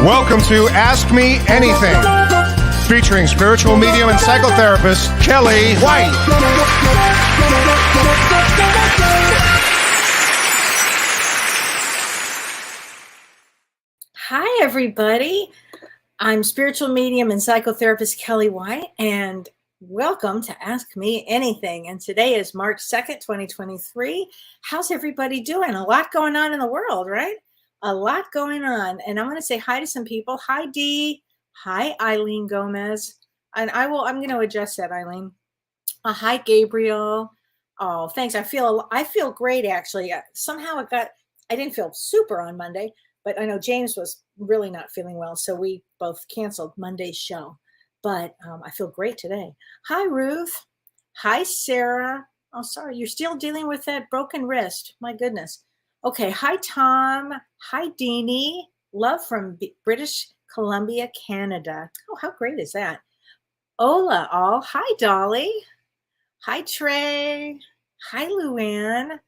Welcome to Ask Me Anything, featuring spiritual medium and psychotherapist Kellee White. Hi, everybody. I'm spiritual medium and psychotherapist Kellee White, and welcome to Ask Me Anything. And today is March 2nd, 2023. How's everybody doing? A lot going on in the world, right? A lot going on. And I'm going to say hi to some people. Hi, Dee. Hi, Eileen Gomez. And I'm going to adjust that, Eileen. Hi, Gabriel. Oh, thanks. I feel great, actually. Somehow I didn't feel super on Monday, but I know James was really not feeling well, so we both canceled Monday's show. But I feel great today. Hi, Ruth. Hi, Sarah. Oh, sorry. You're still dealing with that broken wrist. My goodness. Okay. Hi, Tom. Hi, Deanie. Love from British Columbia, Canada. Oh, how great is that? Hola, all. Hi, Dolly. Hi, Trey. Hi, Luann.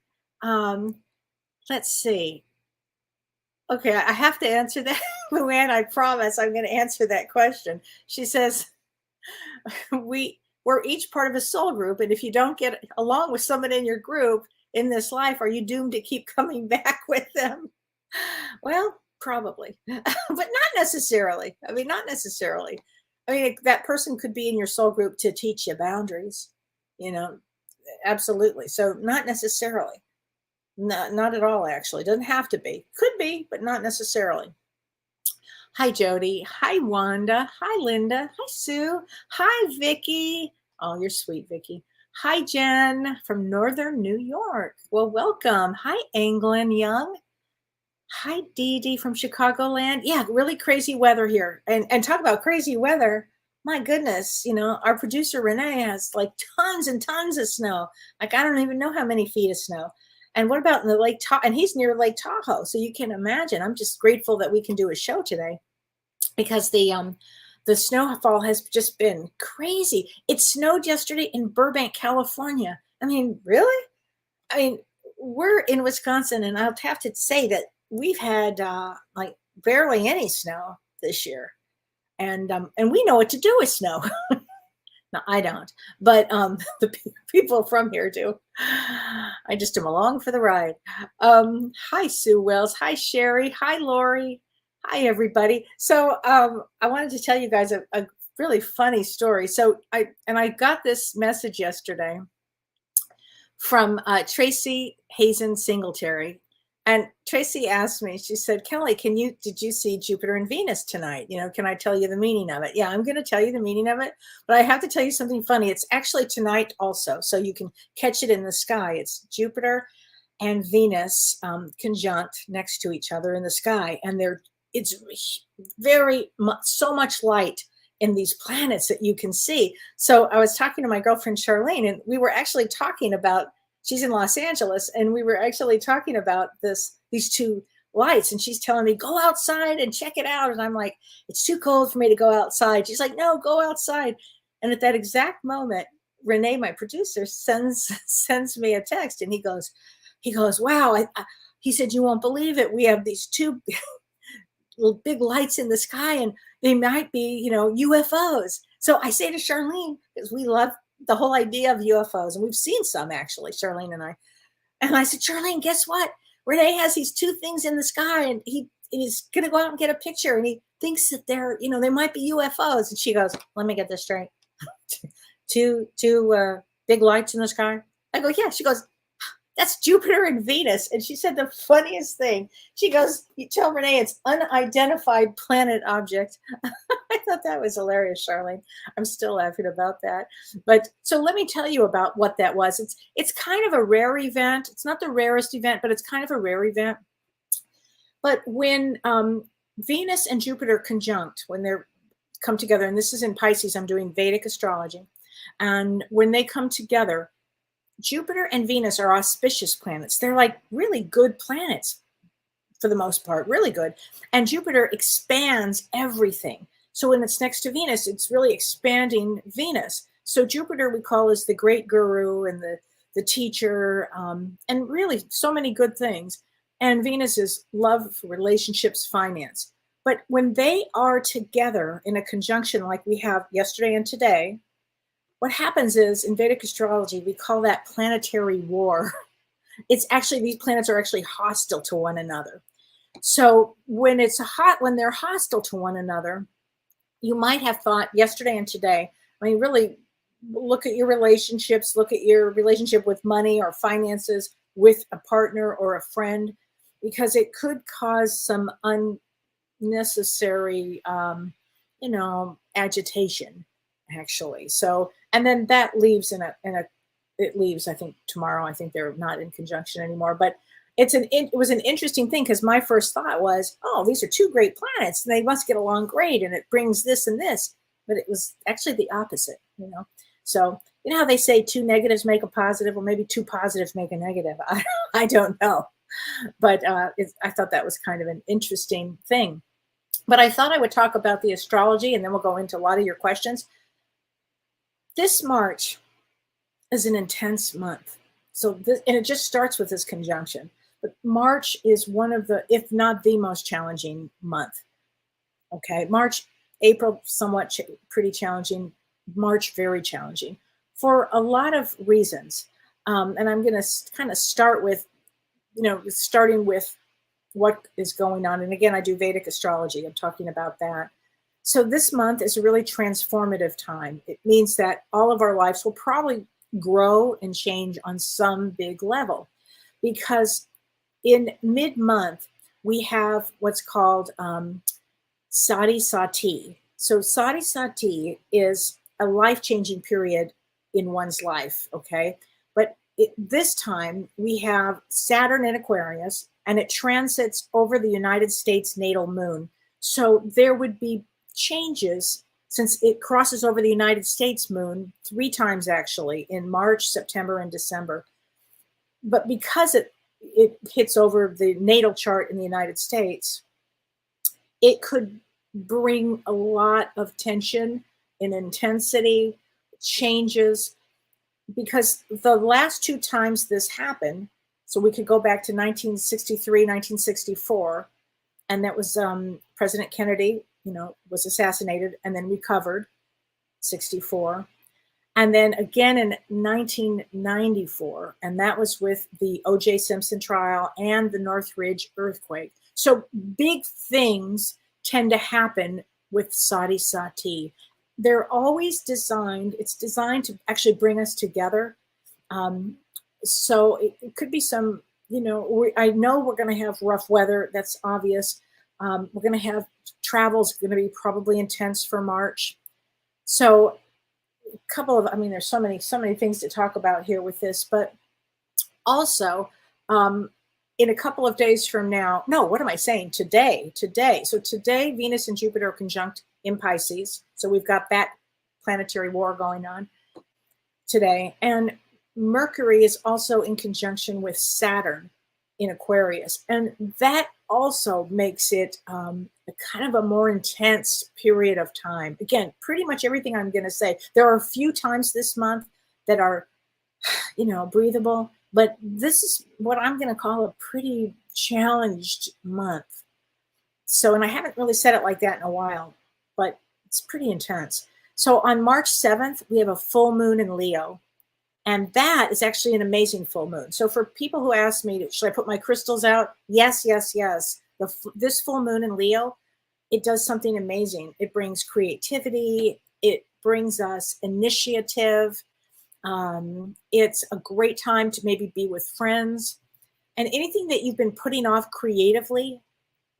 Let's see. Okay, I have to answer that. Luann, I promise I'm going to answer that question. She says, we're each part of a soul group, and if you don't get along with someone in your group in this life, are you doomed to keep coming back with them? Well, probably, but not necessarily. Not necessarily. That person could be in your soul group to teach you boundaries, absolutely. So not necessarily. Not at all, actually. Doesn't have to be. Could be, but not necessarily. Hi, Jody. Hi, Wanda. Hi, Linda. Hi, Sue. Hi, Vicky. Oh, you're sweet, Vicky. Hi, Jen from Northern New York. Well, welcome. Hi, Anglin Young. Hi, Dee Dee from Chicagoland. Yeah, really crazy weather here. And talk about crazy weather. My goodness, our producer Renee has like tons and tons of snow. Like, I don't even know how many feet of snow. And what about in the Lake Tahoe? And he's near Lake Tahoe, so you can imagine. I'm just grateful that we can do a show today because the snowfall has just been crazy. It snowed yesterday in Burbank, California. Really? We're in Wisconsin, and I'll have to say that we've had like barely any snow this year, and we know what to do with snow. No, I don't, but the people from here do. I just am along for the ride. Hi, Sue Wells. Hi, Sherry. Hi, Lori. Hi, everybody. So I wanted to tell you guys a really funny story. So I got this message yesterday from Tracy Hazen Singletary. And Tracy asked me, she said, Kellee, did you see Jupiter and Venus tonight? Can I tell you the meaning of it? Yeah, I'm going to tell you the meaning of it, but I have to tell you something funny. It's actually tonight also, so you can catch it in the sky. It's Jupiter and Venus conjunct next to each other in the sky. And it's so much light in these planets that you can see. So I was talking to my girlfriend, Charlene, and we were actually talking about, she's in Los Angeles, and we were actually talking about these two lights, and she's telling me, go outside and check it out. And I'm like, it's too cold for me to go outside. She's like, no, go outside. And at that exact moment, Renee, my producer, sends me a text, and he goes, wow. He said, you won't believe it. We have these two big lights in the sky, and they might be, UFOs. So I say to Charlene, because we love the whole idea of UFOs, and we've seen some actually, Charlene and I. And I said, Charlene, guess what? Renee has these two things in the sky, and he's going to go out and get a picture, and he thinks that they're, they might be UFOs. And she goes, let me get this straight. two big lights in the sky. I go, yeah. She goes, that's Jupiter and Venus. And she said the funniest thing. She goes, you tell Renee it's unidentified planet object. I thought that was hilarious, Charlene. I'm still laughing about that. But so let me tell you about what that was. It's kind of a rare event. It's not the rarest event, but it's kind of a rare event. But when Venus and Jupiter conjunct, when they're come together, and this is in Pisces, I'm doing Vedic astrology. And when they come together, Jupiter and Venus are auspicious planets. They're like really good planets for the most part, really good. And Jupiter expands everything. So when it's next to Venus, it's really expanding Venus. So Jupiter we call as the great guru and the teacher, and really so many good things. And Venus is love, relationships, finance. But when they are together in a conjunction like we have yesterday and today, what happens is in Vedic astrology, we call that planetary war. It's actually, these planets are actually hostile to one another. So when they're hostile to one another, you might have thought yesterday and today, I mean, really look at your relationships, look at your relationship with money or finances with a partner or a friend, because it could cause some unnecessary, agitation, actually. So, and then that leaves it leaves, I think tomorrow, I think they're not in conjunction anymore, but it was an interesting thing because my first thought was, oh, these are two great planets and they must get along great. And it brings this and this, but it was actually the opposite. So, you know how they say two negatives make a positive, or maybe two positives make a negative. I don't know, but I thought that was kind of an interesting thing. But I thought I would talk about the astrology and then we'll go into a lot of your questions. This March is an intense month. So and it just starts with this conjunction. But March is one of the, if not the most challenging month. Okay, April, somewhat pretty challenging. March, very challenging for a lot of reasons. And I'm going to kind of start with, starting with what is going on. And again, I do Vedic astrology. I'm talking about that. So this month is a really transformative time. It means that all of our lives will probably grow and change on some big level, because in mid-month we have what's called Sati Sati. So Sati Sati is a life-changing period in one's life, okay? But this time we have Saturn in Aquarius, and it transits over the United States natal moon. So there would be changes since it crosses over the United States moon 3 times actually, in March, September, and December. But because it hits over the natal chart in the United States, it could bring a lot of tension and intensity, changes, because the last 2 times this happened, so we could go back to 1963, 1964, and that was President Kennedy, was assassinated and then recovered, 64. And then again in 1994, and that was with the O.J. Simpson trial and the Northridge earthquake. So big things tend to happen with Sati Sati. They're always designed, it's designed to actually bring us together. So it could be some, I know we're going to have rough weather. That's obvious. We're going to have travel's going to be probably intense for March. So a couple of, there's so many things to talk about here with this, but also in a couple of days from now, no, what am I saying? Today. So today, Venus and Jupiter are conjunct in Pisces. So we've got that planetary war going on today. And Mercury is also in conjunction with Saturn in Aquarius. And that also makes it a kind of a more intense period of time. Again, pretty much everything I'm going to say. There are a few times this month that are, breathable, but this is what I'm going to call a pretty challenged month. So, and I haven't really said it like that in a while, but it's pretty intense. So on March 7th, we have a full moon in Leo. And that is actually an amazing full moon. So for people who ask me, should I put my crystals out? Yes, yes, yes. This full moon in Leo, it does something amazing. It brings creativity. It brings us initiative. It's a great time to maybe be with friends. And anything that you've been putting off creatively,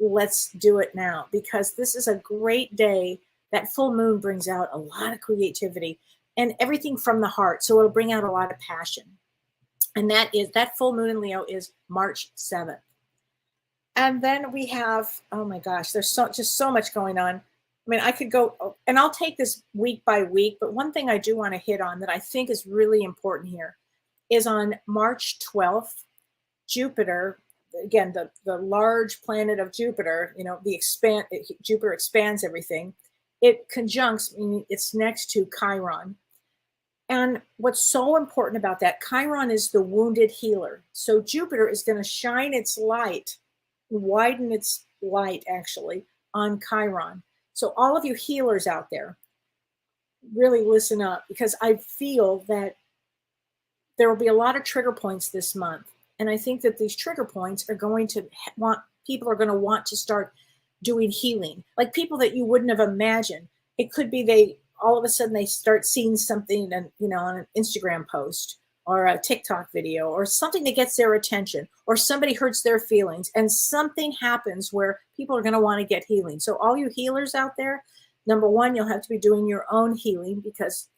let's do it now, because this is a great day. That full moon brings out a lot of creativity and everything from the heart. So it'll bring out a lot of passion. And that full moon in Leo is March 7th. And then we have, oh my gosh, there's just so much going on. I could go, and I'll take this week by week, but one thing I do want to hit on that I think is really important here is on March 12th, Jupiter, again, the large planet of Jupiter, Jupiter expands everything. It conjuncts, meaning it's next to Chiron. And what's so important about that, Chiron is the wounded healer. So Jupiter is going to shine its light, widen its light actually, on Chiron. So all of you healers out there, really listen up, because I feel that there will be a lot of trigger points this month. And I think that these trigger points are going to people are going to want to start doing healing, like people that you wouldn't have imagined. It could be all of a sudden they start seeing something and, on an Instagram post or a TikTok video or something that gets their attention, or somebody hurts their feelings and something happens where people are going to want to get healing. So all you healers out there, number one, you'll have to be doing your own healing, because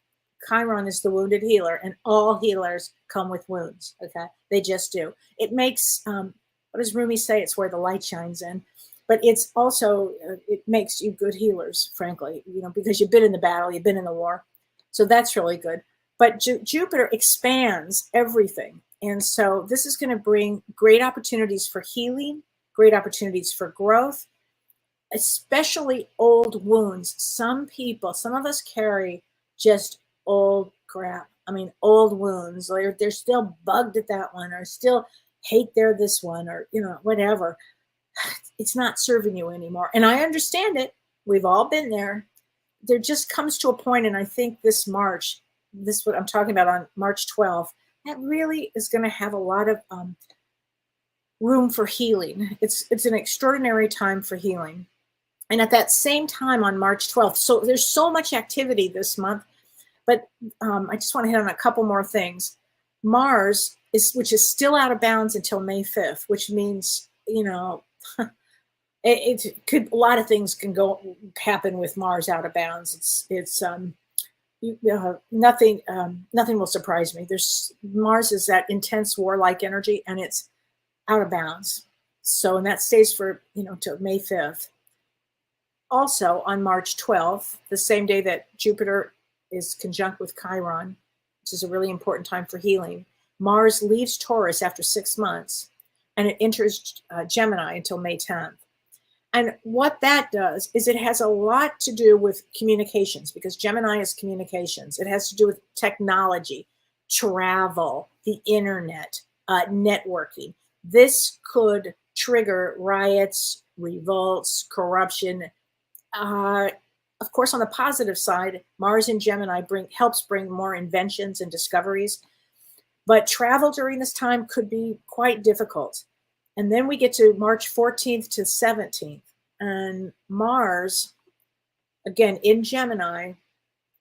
Chiron is the wounded healer, and all healers come with wounds. Okay, they just do. It makes what does Rumi say? It's where the light shines in, but it's also it makes you good healers, frankly. Because you've been in the battle, you've been in the war, so that's really good. But Jupiter expands everything, and so this is going to bring great opportunities for healing, great opportunities for growth, especially old wounds. Some of us carry just old crap. I mean, old wounds. They're still bugged at that one, or still hate this one, or whatever. It's not serving you anymore. And I understand it. We've all been there. There just comes to a point, and I think this March, this is what I'm talking about on March 12th, that really is going to have a lot of room for healing. It's an extraordinary time for healing. And at that same time on March 12th, so there's so much activity this month. But I just want to hit on a couple more things. Mars which is still out of bounds until May 5th, which means, it could, a lot of things can happen with Mars out of bounds. Nothing will surprise me. Mars is that intense warlike energy, and it's out of bounds. So, and that stays for, till May 5th. Also on March 12th, the same day that Jupiter is conjunct with Chiron, which is a really important time for healing, Mars leaves Taurus after 6 months, and it enters Gemini until May 10th. And what that does is it has a lot to do with communications, because Gemini is communications. It has to do with technology, travel, the internet, networking. This could trigger riots, revolts, corruption. Of course, on the positive side, Mars in Gemini helps bring more inventions and discoveries. But travel during this time could be quite difficult. And then we get to March 14th to 17th. And Mars, again, in Gemini,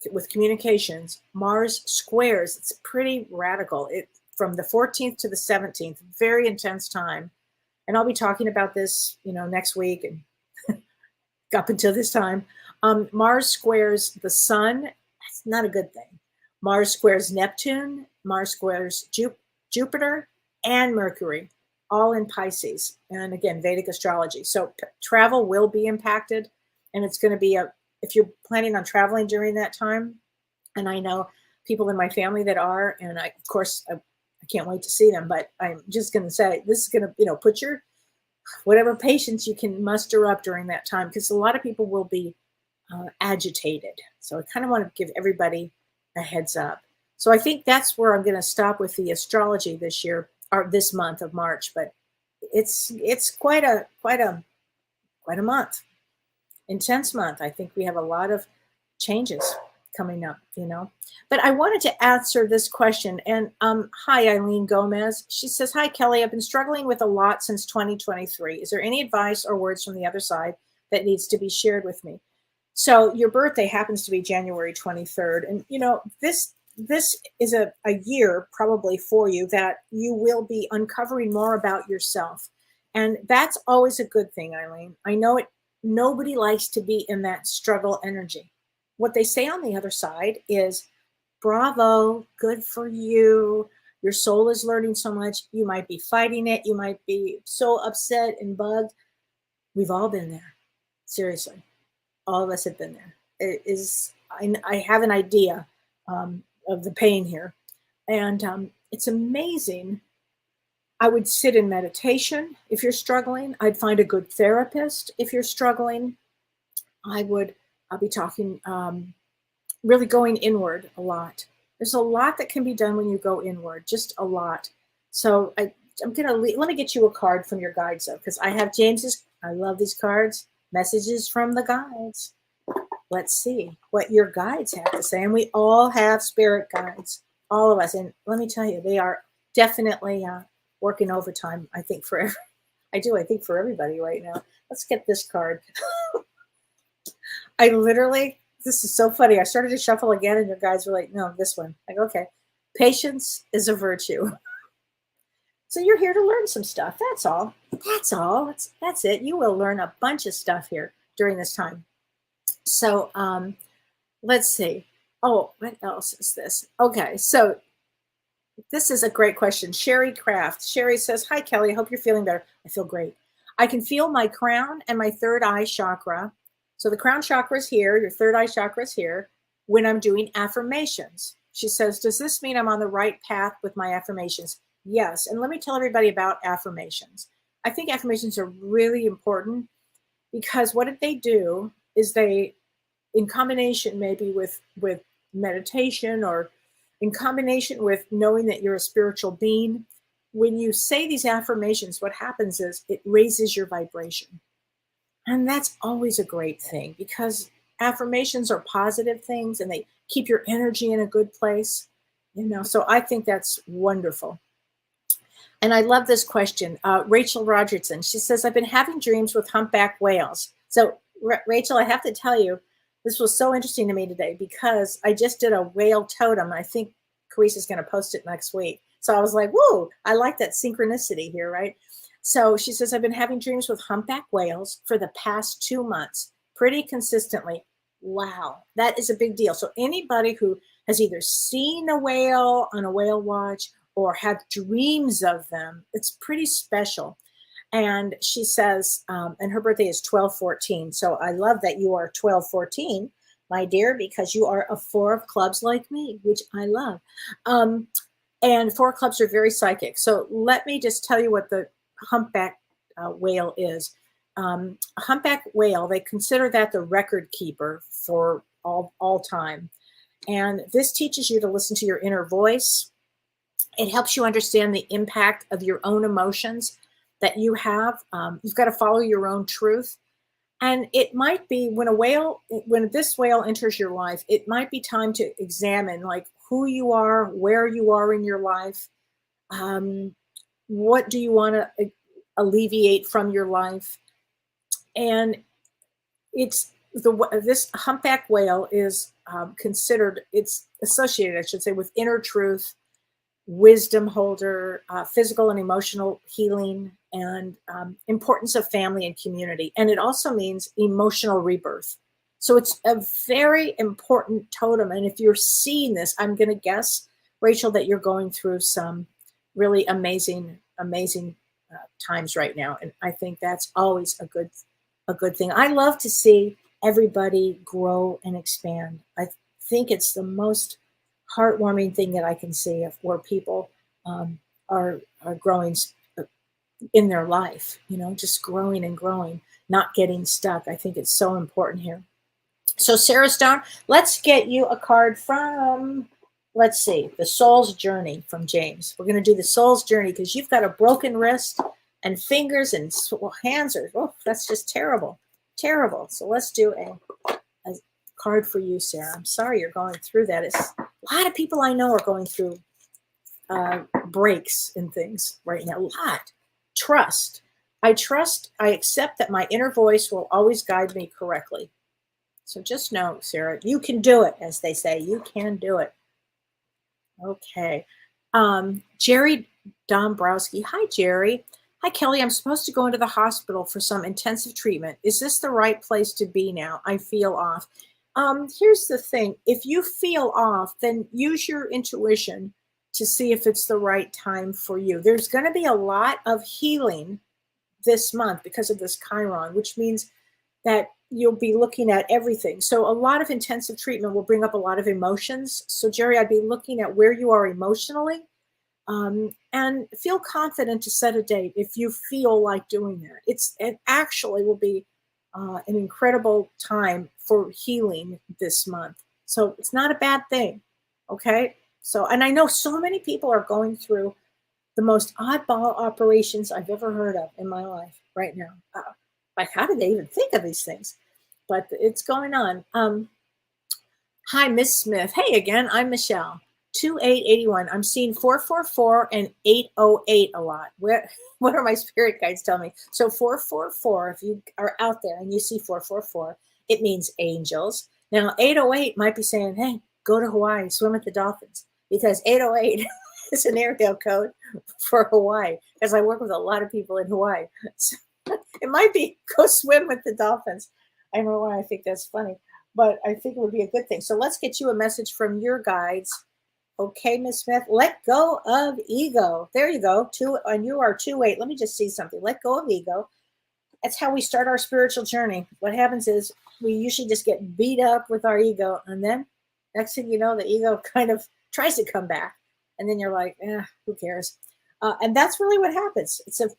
with communications, Mars squares. It's pretty radical. From the 14th to the 17th, very intense time. And I'll be talking about this, next week and up until this time. Mars squares the sun. That's not a good thing. Mars squares Neptune. Mars squares Jupiter and Mercury, all in Pisces. And again, Vedic astrology. So travel will be impacted. And it's going to be if you're planning on traveling during that time, and I know people in my family that are, and I can't wait to see them, but I'm just going to say, this is going to, put your whatever patience you can muster up during that time, because a lot of people will be agitated. So I kind of want to give everybody a heads up. So I think that's where I'm going to stop with the astrology this year, or this month of March. But it's quite a month, intense month. I think we have a lot of changes coming up, But I wanted to answer this question. And hi, Eileen Gomez. She says, hi, Kellee. I've been struggling with a lot since 2023. Is there any advice or words from the other side that needs to be shared with me? So your birthday happens to be January 23rd. And, this is a year probably for you that you will be uncovering more about yourself. And that's always a good thing, Eileen. I know nobody likes to be in that struggle energy. What they say on the other side is, bravo, good for you. Your soul is learning so much. You might be fighting it. You might be so upset and bugged. We've all been there. Seriously. All of us have been there. I have an idea of the pain here. And it's amazing. I would sit in meditation if you're struggling. I'd find a good therapist if you're struggling. I'll be talking, really going inward a lot. There's a lot that can be done when you go inward, just a lot. So I'm going to let me get you a card from your guides, though, because I have James's. I love these cards. Messages from the guides. Let's see what your guides have to say. And we all have spirit guides, all of us. And let me tell you, they are definitely working overtime, I think, I think for everybody right now. Let's get this card. This is so funny. I started to shuffle again, and your guides were like, no, this one. Like, okay. Patience is a virtue. So you're here to learn some stuff. That's all. That's all. That's it. You will learn a bunch of stuff here during this time. So let's see. Oh, what else is this? Okay, so this is a great question. Sherry Craft. Sherry says, hi, Kellee. I hope you're feeling better. I feel great. I can feel my crown and my third eye chakra. So the crown chakra is here. Your third eye chakra is here when I'm doing affirmations. She says, does this mean I'm on the right path with my affirmations? Yes. And let me tell everybody about affirmations. I think affirmations are really important because what they do is they, in combination maybe with meditation or in combination with knowing that you're a spiritual being, when you say these affirmations, what happens is it raises your vibration. And that's always a great thing because affirmations are positive things and they keep your energy in a good place, so I think that's wonderful. And I love this question. Rachel Rogerson, she says, I've been having dreams with humpback whales. So Rachel, I have to tell you, this was so interesting to me today because I just did a whale totem. I think Carissa's going to post it next week. So I was like, whoa, I like that synchronicity here, right? So she says, I've been having dreams with humpback whales for the past 2 months, pretty consistently. Wow, that is a big deal. So anybody who has either seen a whale on a whale watch or have dreams of them, it's pretty special. And she says, and her birthday is 12/14. So I love that you are 12/14, my dear, because you are a 4 of clubs like me, which I love. And 4 clubs are very psychic. So let me just tell you what the humpback whale is. A humpback whale, they consider that the record keeper for all time. And this teaches you to listen to your inner voice. It helps you understand the impact of your own emotions that you have. You've got to follow your own truth. And it might be when this whale enters your life, it might be time to examine like who you are, where you are in your life. What do you want to alleviate from your life? And this humpback whale is it's associated, I should say, with inner truth, wisdom holder, physical and emotional healing, and importance of family and community. And it also means emotional rebirth. So it's a very important totem. And if you're seeing this, I'm going to guess, Rachel, that you're going through some really amazing times right now. And I think that's always a good thing. I love to see everybody grow and expand. I think it's the most heartwarming thing that I can see of where people are growing in their life, just growing and growing, not getting stuck. I think it's so important here. So Sarah Stone, let's get you a card from, let's see, the Soul's Journey from James. We're going to do the Soul's Journey because you've got a broken wrist and fingers and hands that's just terrible. So let's do a card for you, Sarah. I'm sorry you're going through that. A lot of people I know are going through breaks and things right now. A lot. Trust. I accept that my inner voice will always guide me correctly. So just know, Sarah, you can do it, as they say. You can do it. Okay. Jerry Dombrowski. Hi, Jerry. Hi, Kellee. I'm supposed to go into the hospital for some intensive treatment. Is this the right place to be now? I feel off. Here's the thing. If you feel off, then use your intuition to see if it's the right time for you. There's going to be a lot of healing this month because of this Chiron, which means that you'll be looking at everything. So a lot of intensive treatment will bring up a lot of emotions. So Jerry, I'd be looking at where you are emotionally, and feel confident to set a date if you feel like doing that. It actually will be an incredible time for healing this month. So it's not a bad thing. Okay. So, and I know so many people are going through the most oddball operations I've ever heard of in my life right now. Like, how did they even think of these things? But it's going on. Hi, Miss Smith. Hey again, I'm Michelle. 2881. I'm seeing 444 and 808 a lot. What are my spirit guides telling me? So 444, if you are out there and you see 444, it means angels. Now 808 might be saying, hey, go to Hawaii, swim with the dolphins, because 808 is an Airedale code for Hawaii, because I work with a lot of people in Hawaii. So it might be go swim with the dolphins. I don't know why I think that's funny, but I think it would be a good thing. So let's get you a message from your guides. Okay, Miss Smith, let go of ego. There you go. And you are 2-8. Let me just see something. Let go of ego. That's how we start our spiritual journey. What happens is we usually just get beat up with our ego. And then next thing you know, the ego kind of tries to come back. And then you're like, who cares? And that's really what happens. It's a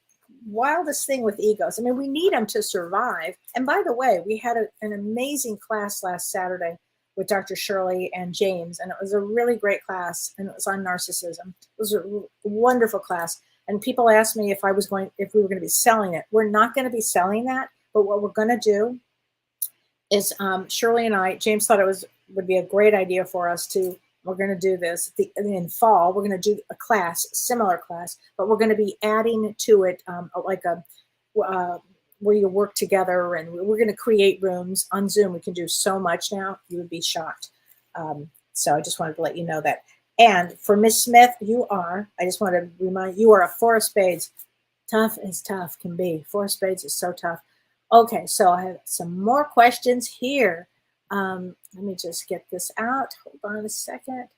wildest thing with egos. I mean, we need them to survive. And by the way, we had an amazing class last Saturday with Dr. Shirley and James, and it was a really great class, and it was on narcissism. It was a wonderful class. And people asked me if we were going to be selling it. We're not going to be selling that, but what we're going to do is Shirley and I, James thought it would be a great idea for us to. We're going to do this in fall. We're going to do a class, similar class, but we're going to be adding to it where you work together, and we're going to create rooms on Zoom. We can do so much now. You would be shocked. So I just wanted to let you know that. And for Miss Smith, I just want to remind you are a 4 of spades. Tough as tough can be. 4 of spades is so tough. Okay, so I have some more questions here. Let me just get this out. Hold on a second.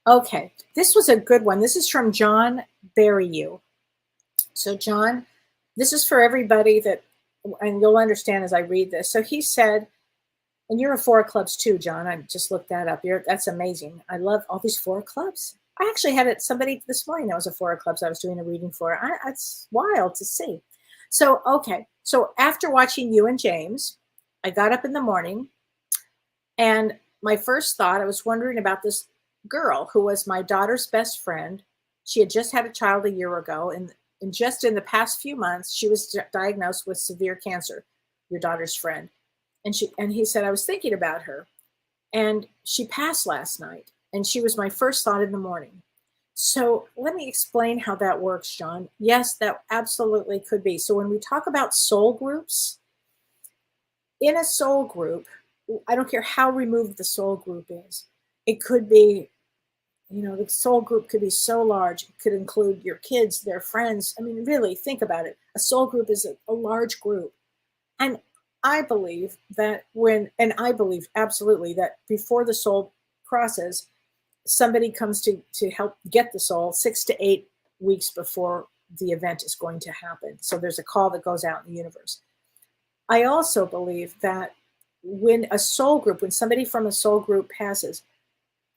Okay, this was a good one. This is from John Berryu. So John, this is for everybody and you'll understand as I read this. So he said, and you're a 4 of clubs too, John. I just looked that up. That's amazing. I love all these 4 of clubs. I actually had somebody this morning that was a 4 of clubs I was doing a reading for. It's wild to see. So, okay. So after watching you and James, I got up in the morning, and my first thought, I was wondering about this girl who was my daughter's best friend. She had just had a child a year ago, and just in the past few months, she was diagnosed with severe cancer, your daughter's friend. And he said, I was thinking about her, and she passed last night, and she was my first thought in the morning. So let me explain how that works, John. Yes, that absolutely could be. So when we talk about soul groups, in a soul group, I don't care how removed the soul group is. It could be, the soul group could be so large. It could include your kids, their friends. I mean, really, think about it. A soul group is a large group. And I believe I believe absolutely that before the soul crosses, somebody comes to help get the soul 6 to 8 weeks before the event is going to happen. So there's a call that goes out in the universe. I also believe that when somebody from a soul group passes,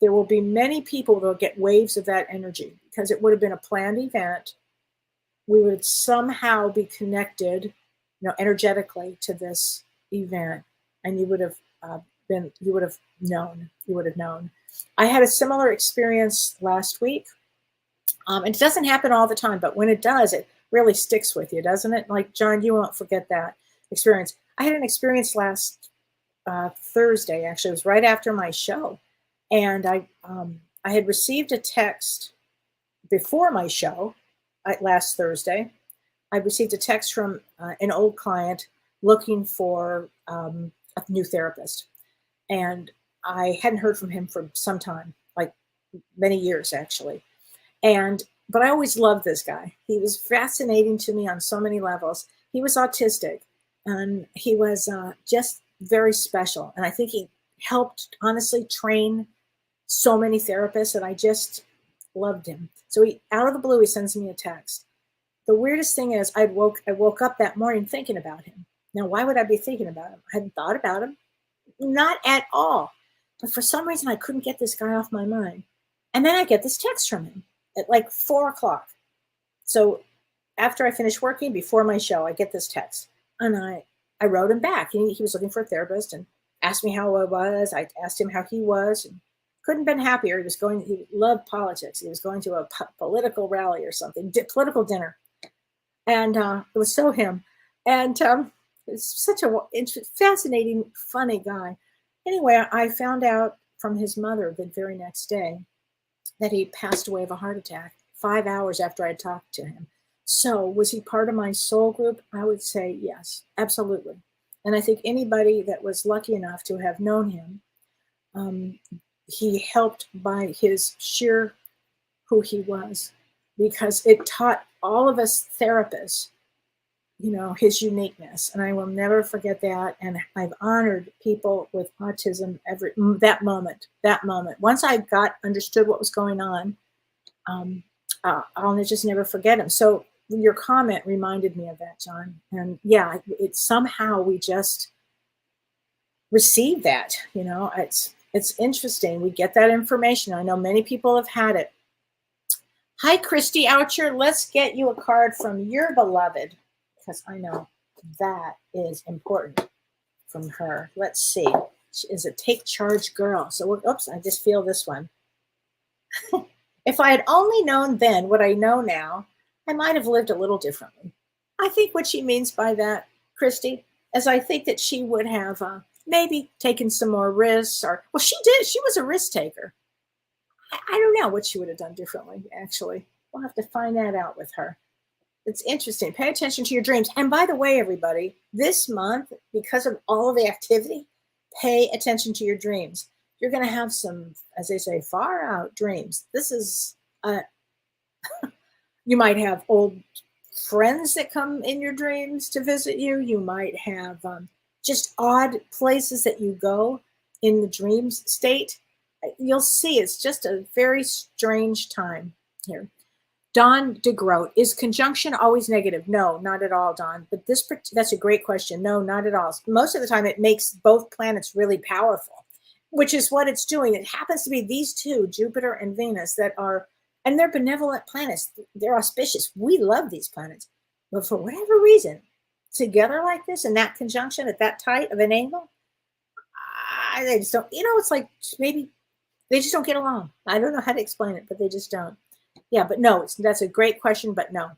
there will be many people that will get waves of that energy, because it would have been a planned event. We would somehow be connected, energetically to this event, and you would have known. I had a similar experience last week. It doesn't happen all the time, but when it does, it really sticks with you, doesn't it? Like, John, you won't forget that experience. I had an experience last Thursday, actually. It was right after my show. And I had received a text before my show last Thursday. I received a text from an old client looking for a new therapist. And I hadn't heard from him for some time, like many years, actually. But I always loved this guy. He was fascinating to me on so many levels. He was autistic, and he was just very special. And I think he helped, honestly, train so many therapists, and I just loved him. So out of the blue, he sends me a text. The weirdest thing is I woke up that morning thinking about him. Now, why would I be thinking about him? I hadn't thought about him. Not at all. But for some reason, I couldn't get this guy off my mind. And then I get this text from him at like 4 o'clock. So after I finished working, before my show, I get this text. And I wrote him back. He was looking for a therapist and asked me how I was. I asked him how he was. And couldn't have been happier. He loved politics. He was going to a political rally or something, political dinner. And it was so him. And It's such a fascinating, funny guy. Anyway, I found out from his mother the very next day that he passed away of a heart attack 5 hours after I talked to him. So, was he part of my soul group? I would say yes, absolutely. And I think anybody that was lucky enough to have known him, um, he helped by his sheer who he was, because it taught all of us therapists, his uniqueness. And I will never forget that. And I've honored people with autism that moment. Once I understood what was going on, I'll just never forget him. So your comment reminded me of that, John. And yeah, it's somehow we just receive that. It's interesting. We get that information. I know many people have had it. Hi, Christy Oucher. Let's get you a card from your beloved, because I know that is important from her. Let's see. She is a take charge girl. So, oops, I just feel this one. If I had only known then what I know now, I might have lived a little differently. I think what she means by that, Christy, is I think that she would have maybe taken some more risks, well, she did. She was a risk taker. I don't know what she would have done differently, actually. We'll have to find that out with her. It's interesting. Pay attention to your dreams. And by the way, everybody, this month, because of all of the activity, pay attention to your dreams. You're going to have some, as they say, far out dreams. This is, you might have old friends that come in your dreams to visit you. You might have just odd places that you go in the dreams state. You'll see it's just a very strange time here. Don DeGroat, is conjunction always negative? No, not at all, Don. But that's a great question. No, not at all. Most of the time, it makes both planets really powerful, which is what it's doing. It happens to be these two, Jupiter and Venus, that are, and they're benevolent planets. They're auspicious. We love these planets. But for whatever reason, together like this, in that conjunction, at that tight of an angle, they just don't, it's like maybe they just don't get along. I don't know how to explain it, but they just don't. Yeah, but no, that's a great question, but no.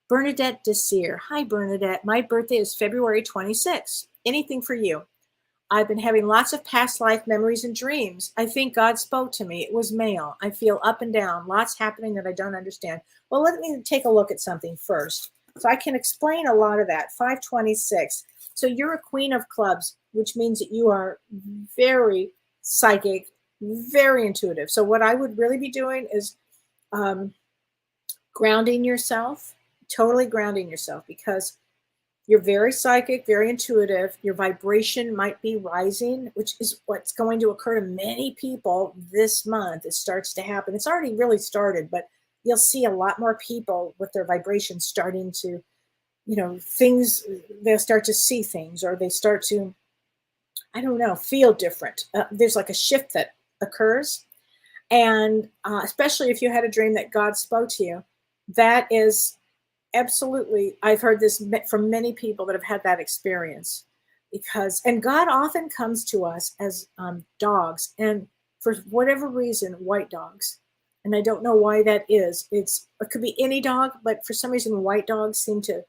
Bernadette Desir. Hi, Bernadette. My birthday is February 26th. Anything for you? I've been having lots of past life memories and dreams. I think God spoke to me. It was male. I feel up and down. Lots happening that I don't understand. Well, let me take a look at something first. So I can explain a lot of that. 526. So you're a queen of clubs, which means that you are very psychic, very intuitive. So what I would really be doing is grounding yourself, totally grounding yourself, because you're very psychic, very intuitive. Your vibration might be rising, which is what's going to occur to many people this month. It starts to happen. It's already really started, but you'll see a lot more people with their vibration starting to, things, they'll start to see things, or they start to, I don't know, feel different. There's like a shift that occurs. And especially if you had a dream that God spoke to you, that is absolutely, I've heard this from many people that have had that experience, and God often comes to us as dogs, and for whatever reason, white dogs. And I don't know why that is. It could be any dog, but for some reason, white dogs seem to,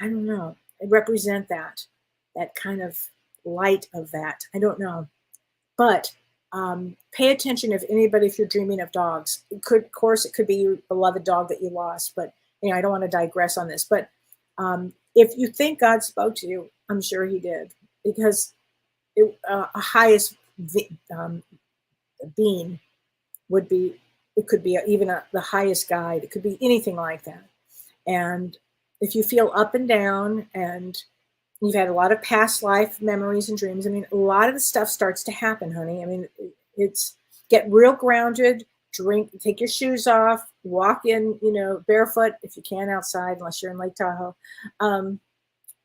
I don't know, represent that kind of light of that. I don't know. But pay attention if you're dreaming of dogs. It could be your beloved dog that you lost, but I don't want to digress on this. But if you think God spoke to you, I'm sure he did, because a highest being would be, it could be even the highest guide. It could be anything like that. And if you feel up and down and you've had a lot of past life memories and dreams, a lot of the stuff starts to happen, honey. It's get real grounded, drink, take your shoes off, walk in, barefoot if you can outside, unless you're in Lake Tahoe.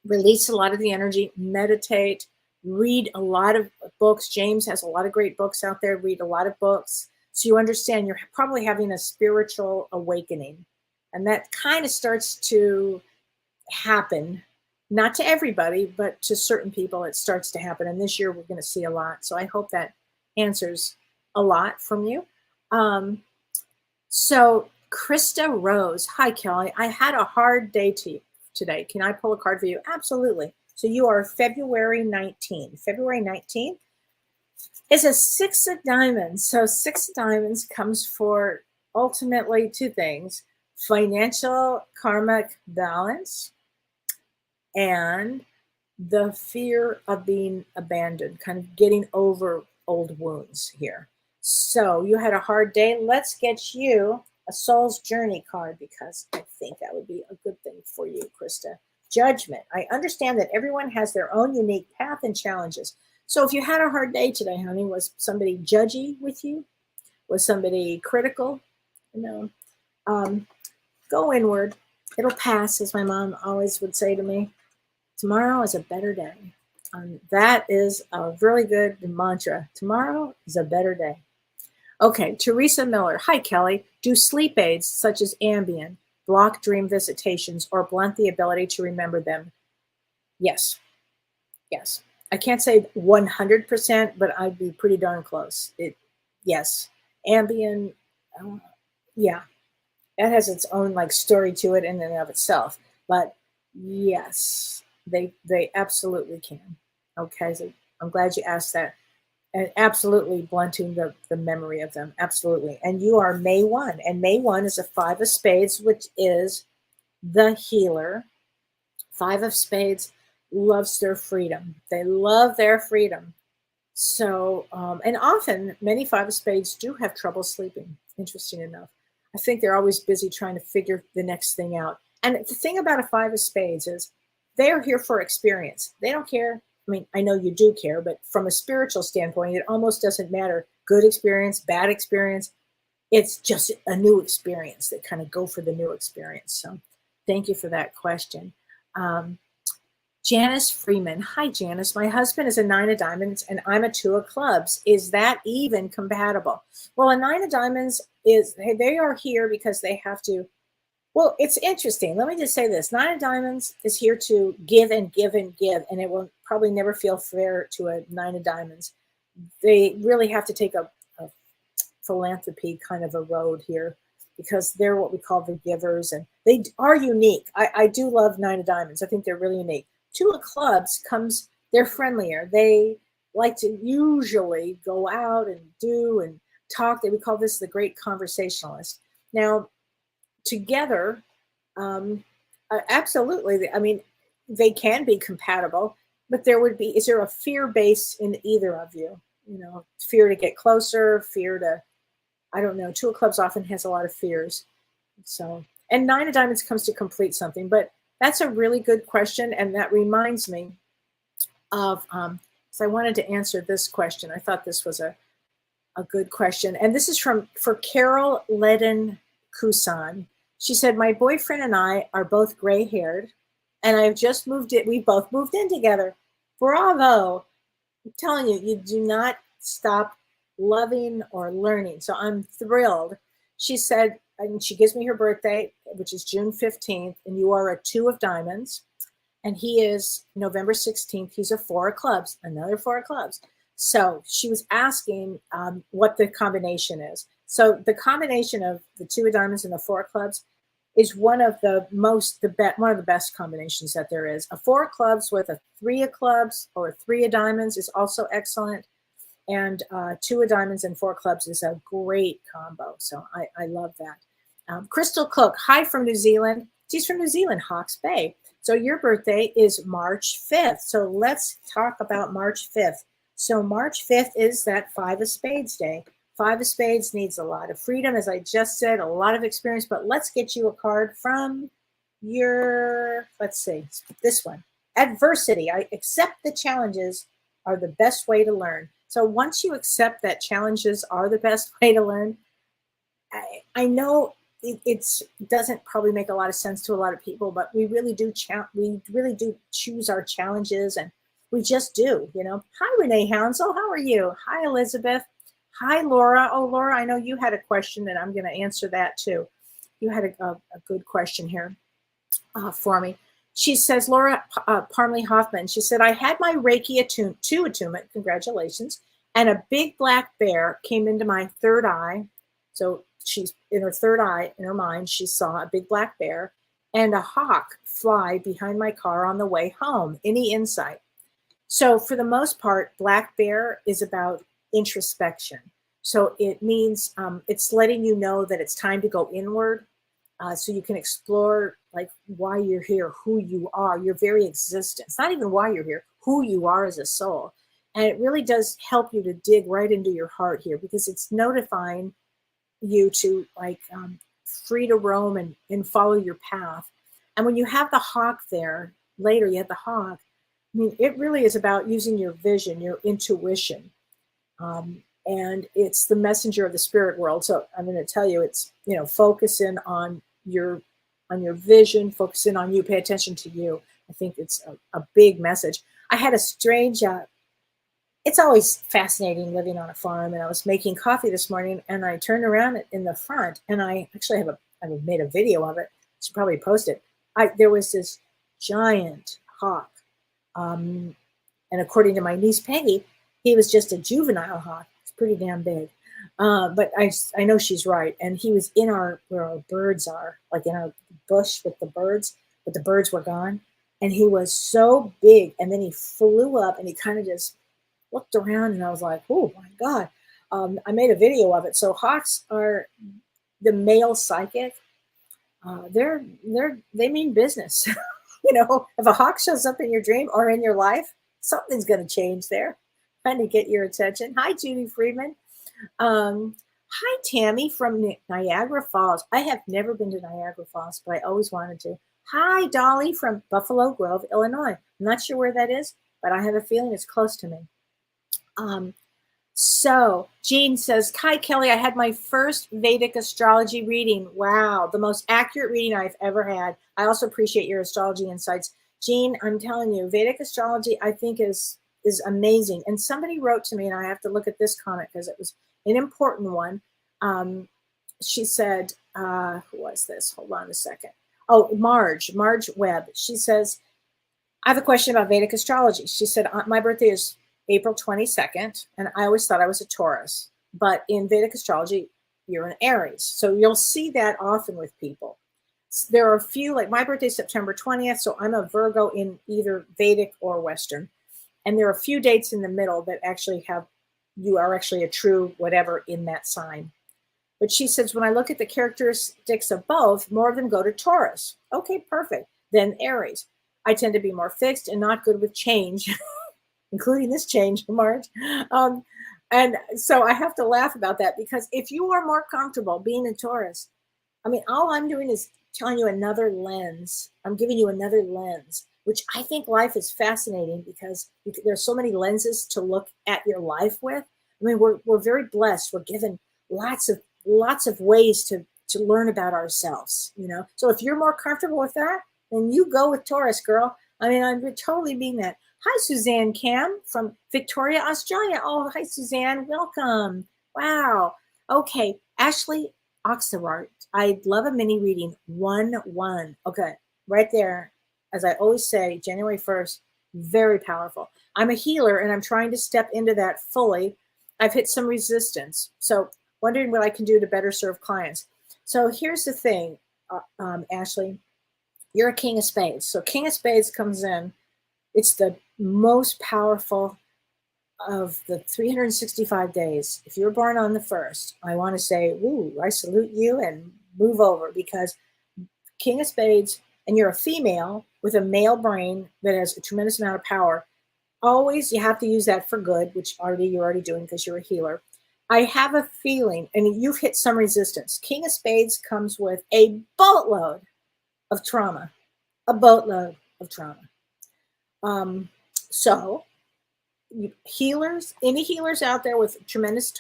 Release a lot of the energy, meditate, read a lot of books. James has a lot of great books out there. Read a lot of books so you understand you're probably having a spiritual awakening. And that kind of starts to happen. Not to everybody, but to certain people, it starts to happen. And this year, we're going to see a lot. So I hope that answers a lot from you. So Krista Rose. Hi, Kellee. I had a hard day today. Can I pull a card for you? Absolutely. So you are February 19th. February 19th is a 6 of diamonds. So 6 of diamonds comes for ultimately two things: financial karmic balance and the fear of being abandoned, kind of getting over old wounds here. So you had a hard day. Let's get you a soul's journey card, because I think that would be a good thing for you, Krista. Judgment. I understand that everyone has their own unique path and challenges. So if you had a hard day today, honey, was somebody judgy with you? Was somebody critical? No. Go inward. It'll pass, as my mom always would say to me. Tomorrow is a better day. That is a really good mantra. Tomorrow is a better day. Okay, Teresa Miller. Hi, Kellee. Do sleep aids such as Ambien block dream visitations or blunt the ability to remember them? Yes. Yes. I can't say 100%, but I'd be pretty darn close. Yes. Ambien, yeah, that has its own like story to it in and of itself. But yes, they absolutely can. Okay, so I'm glad you asked that. And absolutely blunting the memory of them. Absolutely. And you are May 1. And May 1 is a 5 of spades, which is the healer. 5 of spades loves their freedom. They love their freedom. So, and often many 5 of spades do have trouble sleeping, interesting enough. I think they're always busy trying to figure the next thing out. And the thing about a 5 of spades is they are here for experience. They don't care. I mean, I know you do care, but from a spiritual standpoint, it almost doesn't matter. Good experience, bad experience. It's just a new experience. They kind of go for the new experience. So thank you for that question. Janice Freeman. Hi, Janice. My husband is a 9 of diamonds and I'm a 2 of clubs. Is that even compatible? Well, a 9 of diamonds is, they are here because they have to. Well, it's interesting. Let me just say this. 9 of diamonds is here to give and give and give, and it will probably never feel fair to a 9 of diamonds. They really have to take a philanthropy kind of a road here, because they're what we call the givers, and they are unique. I do love 9 of diamonds. I think they're really unique. 2 of clubs comes, they're friendlier. They like to usually go out and do and talk. We call this the great conversationalist. Now, together, absolutely. I mean, they can be compatible, but is there a fear base in either of you? You know, fear to get closer, fear to, I don't know. 2 of clubs often has a lot of fears. So, and 9 of diamonds comes to complete something, but that's a really good question. And that reminds me of, so I wanted to answer this question. I thought this was a good question. And this is for Carol Ledden Kusan. She said, my boyfriend and I are both gray haired and I've just moved in. We both moved in together. Bravo. I'm telling you, you do not stop loving or learning. So I'm thrilled. She said, and she gives me her birthday, which is June 15th, and you are a 2 of diamonds. And he is November 16th. He's a 4 of clubs, another 4 of clubs. So she was asking what the combination is. So the combination of the 2 of diamonds and the 4 of clubs is one of the best combinations that there is. A 4 of clubs with a 3 of clubs or a 3 of diamonds is also excellent. And 2 of diamonds and 4 of clubs is a great combo. So I love that. Crystal Cook, hi from New Zealand. She's from New Zealand, Hawke's Bay. So your birthday is March 5th. So let's talk about March 5th. So March 5th is that 5 of spades day. 5 of spades needs a lot of freedom, as I just said, a lot of experience, but let's get you a card from your, let's see, this one. Adversity. I accept the challenges are the best way to learn. So once you accept that challenges are the best way to learn, I know it doesn't probably make a lot of sense to a lot of people, but we really do choose our challenges, and we just do, you know. Hi, Renee Hounsell. How are you? Hi, Elizabeth. Hi, Laura. Oh, Laura, I know you had a question, and I'm going to answer that too. You had a good question here for me. She says, Laura Parmley Hoffman, she said, I had my Reiki attunement, congratulations, and a big black bear came into my third eye. So she's in her third eye, in her mind, she saw a big black bear. and a hawk fly behind my car on the way home. Any insight? So for the most part, Black Bear is about introspection. So it means it's letting you know that it's time to go inward, so you can explore like why you're here, who you are, your very existence. Not even why you're here, who you are as a soul. And it really does help you to dig right into your heart here, because it's notifying you to like free to roam and follow your path. And when you have the hawk there, later you have the hawk, I mean, it really is about using your vision, your intuition. And it's the messenger of the spirit world. So I'm going to tell you, it's, you know, focusing on your vision, focusing on you, pay attention to you. I think it's a big message. I had a strange, it's always fascinating living on a farm, and I was making coffee this morning, and I turned around in the front, and I actually I made a video of it. I should probably post it. There was this giant hawk. And according to my niece Peggy, he was just a juvenile hawk. It's pretty damn big. But I know she's right. And he was in where our birds are, like in our bush with the birds, but the birds were gone. And he was so big. And then he flew up and he kind of just looked around, and I was like, oh my God. I made a video of it. So hawks are the male psychic. They mean business. You know, if a hawk shows up in your dream or in your life, something's going to change there, trying to get your attention. Hi, Judy Friedman. Hi, Tammy from Niagara Falls. I have never been to Niagara Falls, but I always wanted to. Hi, Dolly from Buffalo Grove, Illinois. I'm not sure where that is, but I have a feeling it's close to me. So Jean says, hi, Kelly, I had my first Vedic astrology reading. Wow, the most accurate reading I've ever had. I also appreciate your astrology insights. Jean, I'm telling you, Vedic astrology, I think is amazing. And somebody wrote to me, and I have to look at this comment because it was an important one. She said, who was this? Hold on a second. Oh, Marge Webb. She says, I have a question about Vedic astrology. She said, my birthday is April 22nd, and I always thought I was a Taurus, but in Vedic astrology, you're an Aries. So you'll see that often with people. There are a few, like my birthday is September 20th, so I'm a Virgo in either Vedic or Western. And there are a few dates in the middle that actually you are actually a true whatever in that sign. But she says, when I look at the characteristics of both, more of them go to Taurus. Okay, perfect. Then Aries. I tend to be more fixed and not good with change. Including this change, March. And so I have to laugh about that, because if you are more comfortable being a Taurus, I mean, all I'm doing is telling you another lens. I'm giving you another lens, which I think life is fascinating because there's so many lenses to look at your life with. I mean, we're very blessed. We're given lots of ways to learn about ourselves, you know? So if you're more comfortable with that, then you go with Taurus, girl. I mean, I'm totally being that. Hi, Suzanne Cam from Victoria, Australia. Oh, hi, Suzanne. Welcome. Wow. Okay. Ashley Oxerart. I'd love a mini reading. 1-1. Okay. Right there. As I always say, January 1st, very powerful. I'm a healer and I'm trying to step into that fully. I've hit some resistance. So wondering what I can do to better serve clients. So here's the thing, Ashley. You're a King of Spades. So King of Spades comes in. It's the most powerful of the 365 days. If you're born on the 1st, I want to say, ooh, I salute you and move over, because King of Spades, and you're a female with a male brain that has a tremendous amount of power. Always, you have to use that for good, which you're already doing because you're a healer. I have a feeling, and you've hit some resistance. King of Spades comes with a boatload of trauma, a boatload of trauma. So healers, any healers out there with tremendous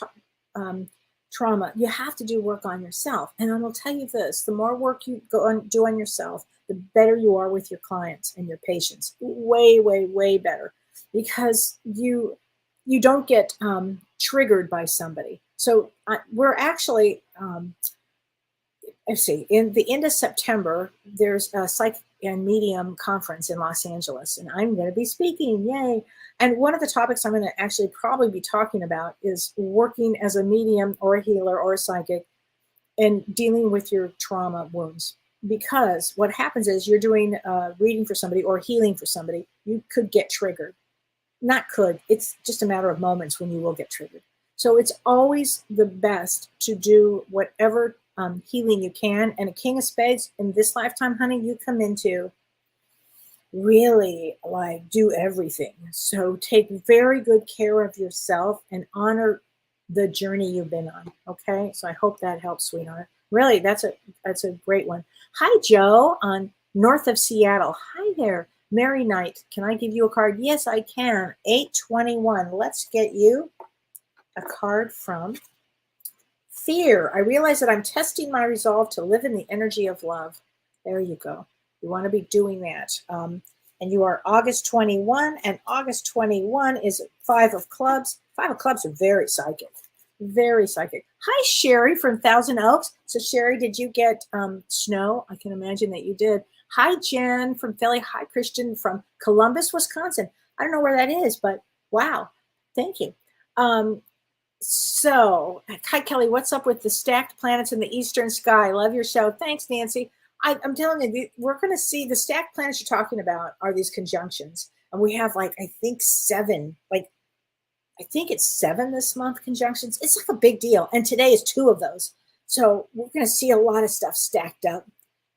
trauma, you have to do work on yourself. And I will tell you this, the more work you do on yourself, the better you are with your clients and your patients. Way, way, way better, because you don't get triggered by somebody. So we're actually, let's see, in the end of September, there's a psych and medium conference in Los Angeles, and I'm going to be speaking. Yay. And one of the topics I'm going to actually probably be talking about is working as a medium or a healer or a psychic and dealing with your trauma wounds. because what happens is you're doing reading for somebody or healing for somebody, you could get triggered. Not could, it's just a matter of moments when you will get triggered. So it's always the best to do whatever healing you can. And a King of Spades in this lifetime, honey, you come into really like do everything. So take very good care of yourself and honor the journey you've been on. Okay. So I hope that helps, sweetheart. Really, that's a great one. Hi, Joe, on north of Seattle. Hi there. Mary Knight, can I give you a card? Yes, I can. 821. Let's get you a card from Fear. I realize that I'm testing my resolve to live in the energy of love. There you go. You want to be doing that. And you are August 21, and August 21 is 5 of Clubs. 5 of Clubs are very psychic. Very psychic. Hi, Sherry from Thousand Oaks. So, Sherry, did you get snow? I can imagine that you did. Hi, Jen from Philly. Hi, Christian from Columbus, Wisconsin. I don't know where that is, but wow. Thank you. So, hi, Kelly. What's up with the stacked planets in the eastern sky? Love your show. Thanks, Nancy. I'm telling you, we're going to see the stacked planets you're talking about are these conjunctions. And we have I think 7, I think it's 7 this month conjunctions. It's like a big deal. And today is 2 of those. So we're going to see a lot of stuff stacked up.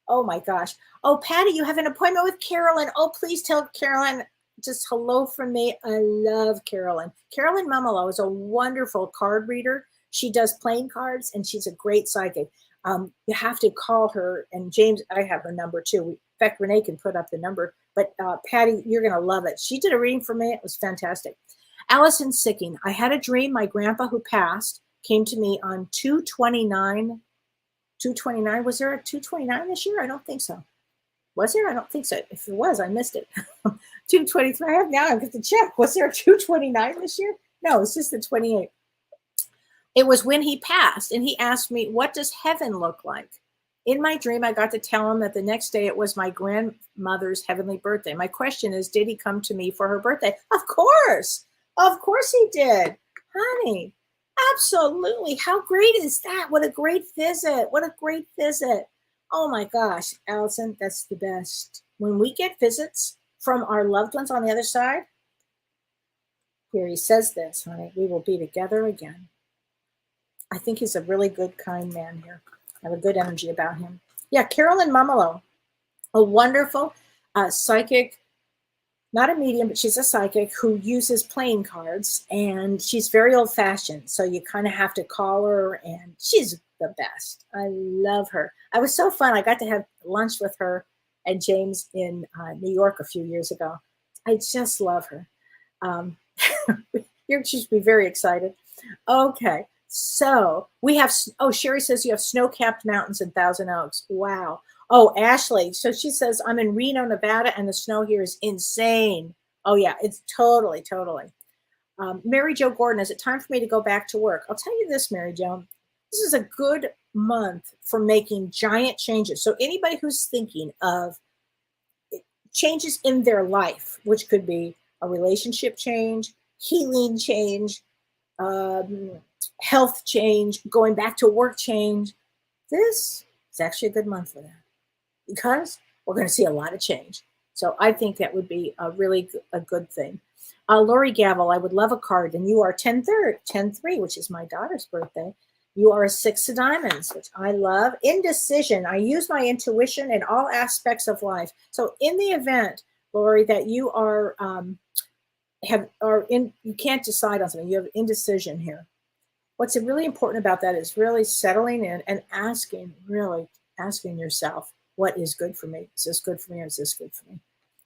Oh my gosh. Oh, Patty, you have an appointment with Carolyn. Oh, please tell Carolyn just hello from me. I love Carolyn. Carolyn Mumolo is a wonderful card reader. She does playing cards and she's a great psychic. You have to call her, and James, I have her number too. In fact, Renee can put up the number, but Patty, you're going to love it. She did a reading for me. It was fantastic. Allison Sicking. I had a dream. My grandpa who passed came to me on 2/29. 2/29. Was there a 2/29 this year? I don't think so. Was there? I don't think so. If it was, I missed it. 2/23. Now I have to check. Was there a 2/29 this year? No, it's just the 28th. It was when he passed, and he asked me, what does heaven look like? In my dream, I got to tell him that the next day it was my grandmother's heavenly birthday. My question is, did he come to me for her birthday? Of course. Of course he did. Honey, absolutely. How great is that? What a great visit. What a great visit. Oh my gosh, Allison, that's the best. When we get visits from our loved ones on the other side, here he says this, honey, we will be together again. I think he's a really good, kind man here. I have a good energy about him. Yeah, Carolyn Mumolo, a wonderful psychic, not a medium, but she's a psychic who uses playing cards, and she's very old-fashioned. So you kind of have to call her, and she's the best. I love her. I was so fun. I got to have lunch with her and James in New York a few years ago. I just love her. You're just be very excited. Okay. So we have, Sherry says you have snow-capped mountains in Thousand Oaks. Wow. Oh, Ashley. So she says, I'm in Reno, Nevada, and the snow here is insane. Oh, yeah, it's totally. Mary Jo Gordon, is it time for me to go back to work? I'll tell you this, Mary Jo. This is a good month for making giant changes. So anybody who's thinking of changes in their life, which could be a relationship change, healing change, health change, going back to work change, this is actually a good month for that because we're going to see a lot of change. So I think that would be a really good thing. Lori Gavel, I would love a card. And you are 10-3, which is my daughter's birthday. You are a 6 of diamonds, which I love. Indecision. I use my intuition in all aspects of life. So in the event, Lori, that you are you can't decide on something, you have indecision here. What's really important about that is really settling in and asking yourself, what is good for me? Is this good for me or is this good for me?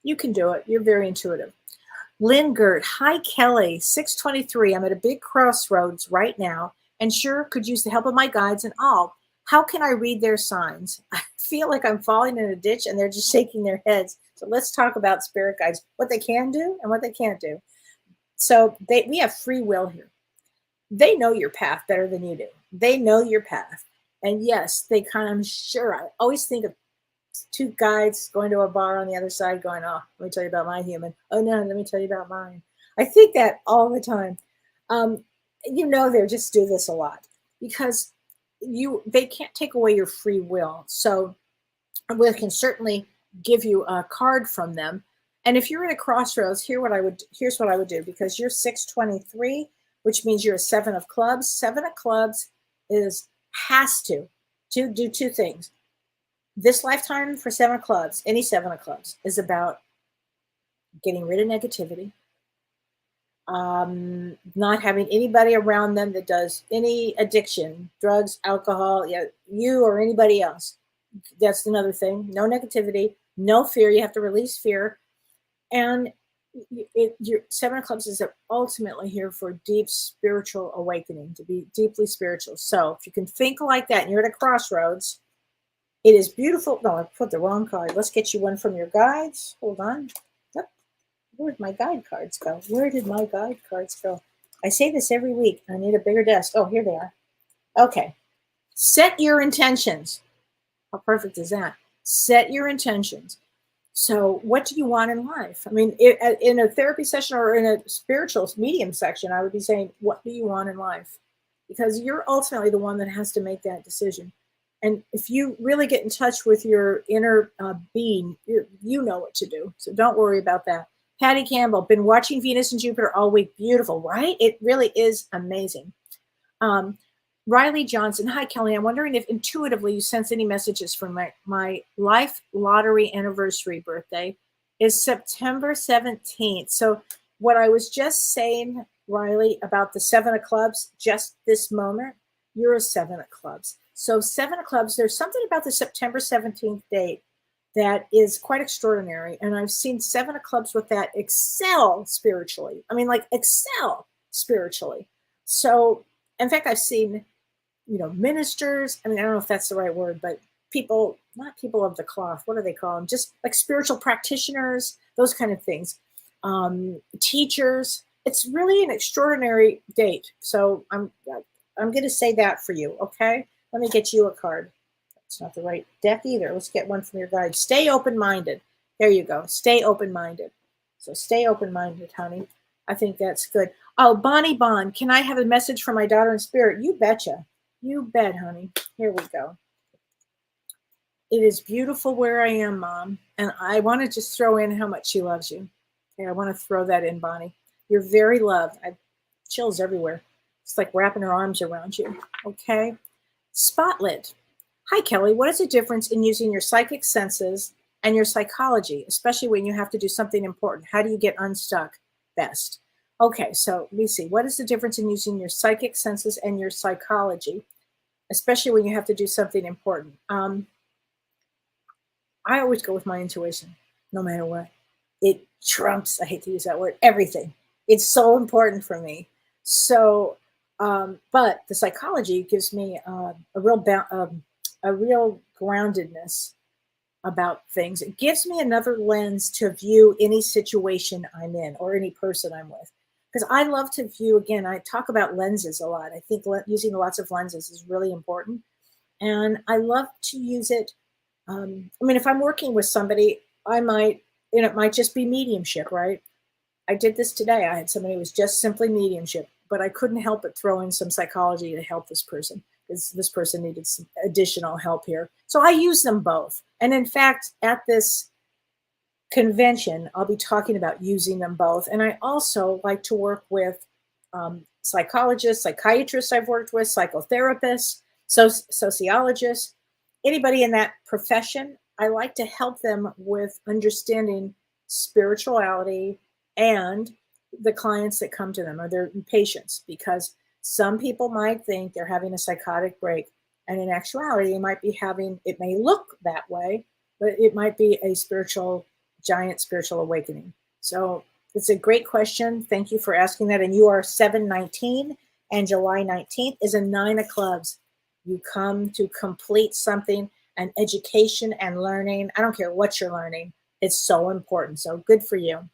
You can do it. You're very intuitive. Lynn Gert, hi, Kelly, 623. I'm at a big crossroads right now and sure could use the help of my guides and all. How can I read their signs? I feel like I'm falling in a ditch and they're just shaking their heads. So let's talk about spirit guides, what they can do and what they can't do. So we have free will here. They know your path better than you do. They know your path. And yes, they kind of, sure, I always think of 2 guides going to a bar on the other side going, oh, let me tell you about my human. Oh, no, let me tell you about mine. I think that all the time. They just do this a lot because they can't take away your free will. So we can certainly give you a card from them. And if you're in a crossroads, here's what I would do, because you're 623, which means you're a 7 of clubs. 7 of clubs has to do two things. This lifetime for 7 of clubs, any 7 of clubs, is about getting rid of negativity, not having anybody around them that does any addiction, drugs, alcohol, you or anybody else. That's another thing. No negativity, no fear. You have to release fear. And your 7 of clubs is ultimately here for deep spiritual awakening, to be deeply spiritual. So if you can think like that and you're at a crossroads, it is beautiful. No, I put the wrong card. Let's get you one from your guides. Hold on. Yep. Where'd my guide cards go? Where did my guide cards go? I say this every week. I need a bigger desk. Oh, here they are. Okay. Set your intentions. How perfect is that? Set your intentions. So what do you want in life? I mean, in a therapy session or in a spiritual medium section, I would be saying, what do you want in life? Because you're ultimately the one that has to make that decision. And if you really get in touch with your inner being, you know what to do. So don't worry about that. Patty Campbell, been watching Venus and Jupiter all week. Beautiful, right? It really is amazing. Riley Johnson, hi, Kelly. I'm wondering if intuitively you sense any messages from my life lottery anniversary birthday is September 17th. So what I was just saying, Riley, about the 7 of clubs, just this moment, you're a 7 of clubs. So 7 of clubs, there's something about the September 17th date that is quite extraordinary. And I've seen 7 of clubs with that excel spiritually. I mean, like excel spiritually. So in fact, I've seen, ministers. I mean, I don't know if that's the right word, but people, not people of the cloth. What do they call them? Just like spiritual practitioners, those kind of things. Teachers. It's really an extraordinary date. So I'm going to say that for you. Okay. Let me get you a card. It's not the right deck either. Let's get one from your guide. Stay open-minded. There you go. Stay open-minded. So stay open-minded, honey. I think that's good. Oh, Bonnie Bond, can I have a message from my daughter in spirit? You betcha. You bet, honey. Here we go. It is beautiful where I am, Mom. And I want to just throw in how much she loves you. Okay, I want to throw that in, Bonnie. You're very loved. I have chills everywhere. It's like wrapping her arms around you. Okay. Spotlit. Hi, Kelly. What is the difference in using your psychic senses and your psychology, especially when you have to do something important? How do you get unstuck best? Okay, so let me see. What is the difference in using your psychic senses and your psychology, especially when you have to do something important? I always go with my intuition, no matter what. It trumps, I hate to use that word, everything. It's so important for me. So, but the psychology gives me a real groundedness about things. It gives me another lens to view any situation I'm in or any person I'm with. Because I love to view, again, I talk about lenses a lot. I think using lots of lenses is really important. And I love to use it. I mean, if I'm working with somebody, it might just be mediumship, right? I did this today. I had somebody who was just simply mediumship, but I couldn't help but throw in some psychology to help this person, because this person needed some additional help here. So I use them both. And in fact, at this convention, I'll be talking about using them both. And I also like to work with psychologists, psychiatrists I've worked with, psychotherapists, sociologists, anybody in that profession. I like to help them with understanding spirituality and the clients that come to them or their patients, because some people might think they're having a psychotic break, and in actuality, they might be having, it may look that way, but it might be a giant spiritual awakening. So it's a great question. Thank you for asking that. And you are 7/19, and July 19th is a 9 of clubs. You come to complete something, and education and learning. I don't care what you're learning. It's so important. So good for you.